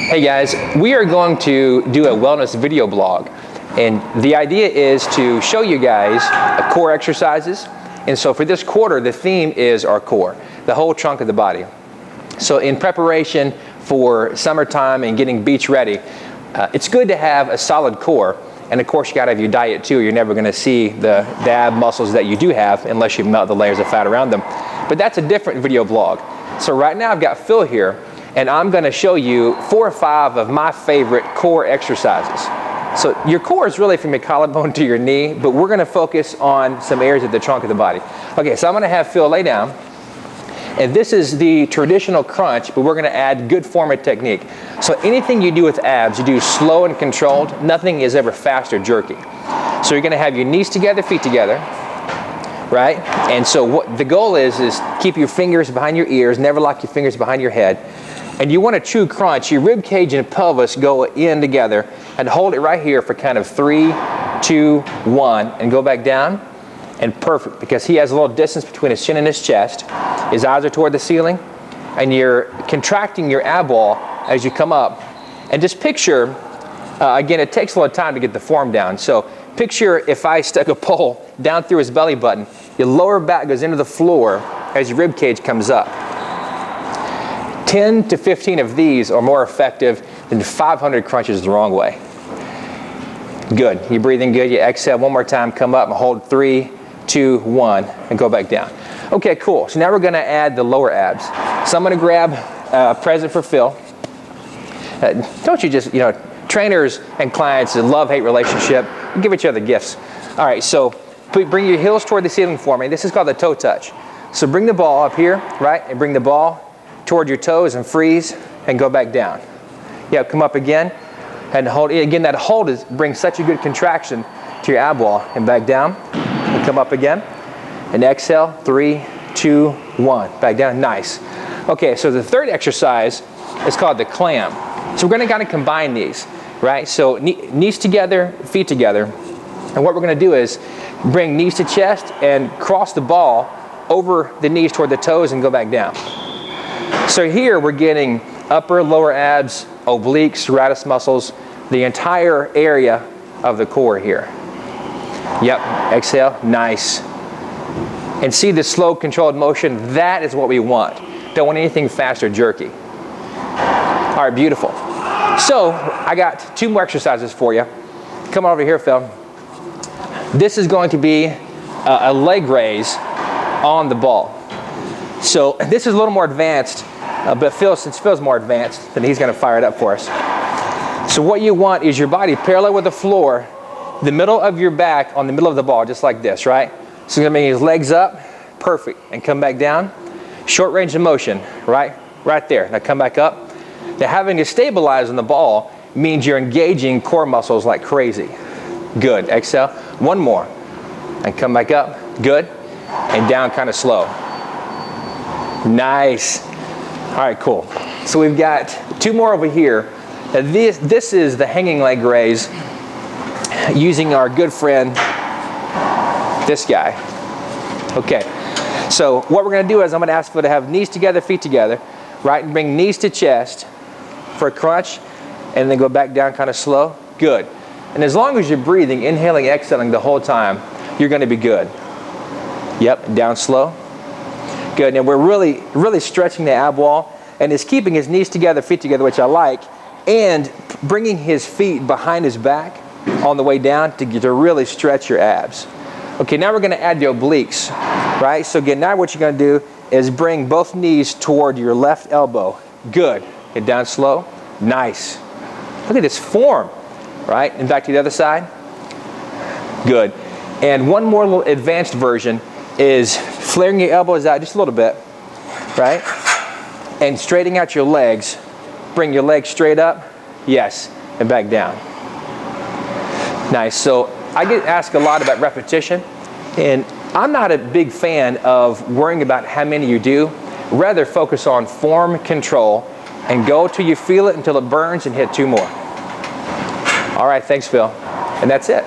Hey guys, we are going to do a wellness video blog, and the idea is to show you guys core exercises. And so for this quarter, the theme is our core, the whole trunk of the body. So in preparation for summertime and getting beach ready, it's good to have a solid core. And of course, you gotta have your diet too. You're never gonna see the ab muscles that you do have unless you melt the layers of fat around them. But that's a different video blog. So right now I've got Phil here, and I'm gonna show you 4 or 5 of my favorite core exercises. So your core is really from your collarbone to your knee, but we're gonna focus on some areas of the trunk of the body. Okay, so I'm gonna have Phil lay down, and this is the traditional crunch, but we're gonna add good form of technique. So anything you do with abs, you do slow and controlled. Nothing is ever fast or jerky. So you're gonna have your knees together, feet together, right? And so what the goal is keep your fingers behind your ears, never lock your fingers behind your head. And you want a true crunch. Your rib cage and pelvis go in together, and hold it right here for kind of 3, 2, 1, and go back down. And perfect, because he has a little distance between his chin and his chest. His eyes are toward the ceiling, and you're contracting your ab wall as you come up. And just picture, again, it takes a little time to get the form down. So picture if I stuck a pole down through his belly button, your lower back goes into the floor as your rib cage comes up. 10 to 15 of these are more effective than 500 crunches the wrong way. Good, you're breathing good. You exhale one more time, come up and hold 3, 2, 1, and go back down. Okay, cool. So now we're gonna add the lower abs. So I'm gonna grab a present for Phil. Don't you just, trainers and clients, a love-hate relationship, give each other gifts. All right, so bring your heels toward the ceiling for me. This is called the toe touch. So bring the ball up here, right, and bring the ball toward your toes and freeze and go back down. Yeah, come up again and hold. Again, that hold brings such a good contraction to your ab wall, and back down and come up again and exhale 3, 2, 1, back down. Nice. Okay, so the third exercise is called the clam. So we're gonna kind of combine these, right? So knees together, feet together, and what we're gonna do is bring knees to chest and cross the ball over the knees toward the toes and go back down. So here we're getting upper, lower abs, obliques, serratus muscles, the entire area of the core here. Yep, exhale, nice. And see the slow, controlled motion? That is what we want. Don't want anything fast or jerky. All right, beautiful. So I got 2 more exercises for you. Come over here, Phil. This is going to be a leg raise on the ball. So this is a little more advanced, but since Phil's more advanced, then he's gonna fire it up for us. So what you want is your body parallel with the floor, the middle of your back on the middle of the ball, just like this, right? So you're gonna bring his legs up, perfect, and come back down. Short range of motion, right there. Now come back up. Now having to stabilize on the ball means you're engaging core muscles like crazy. Good, exhale, 1 more, and come back up, good, and down kind of slow. Nice. All right, cool. So we've got 2 more over here. Now this is the hanging leg raise using our good friend, this guy. Okay, so what we're gonna do is I'm gonna ask Phil to have knees together, feet together, right? And bring knees to chest for a crunch, and then go back down kind of slow. Good. And as long as you're breathing, inhaling, exhaling the whole time, you're gonna be good. Yep, down slow. Good, and we're really stretching the ab wall, and is keeping his knees together, feet together, which I like, and bringing his feet behind his back on the way down to really stretch your abs. Okay, now we're gonna add the obliques, right? So again, now what you're gonna do is bring both knees toward your left elbow. Good, get down slow, nice. Look at this form, right? And back to the other side, good. And one more little advanced version is flaring your elbows out just a little bit, right? And straightening out your legs. Bring your legs straight up, yes, and back down. Nice, so I get asked a lot about repetition, and I'm not a big fan of worrying about how many you do. Rather focus on form control and go till you feel it until it burns and hit 2 more. All right, thanks, Phil. And that's it.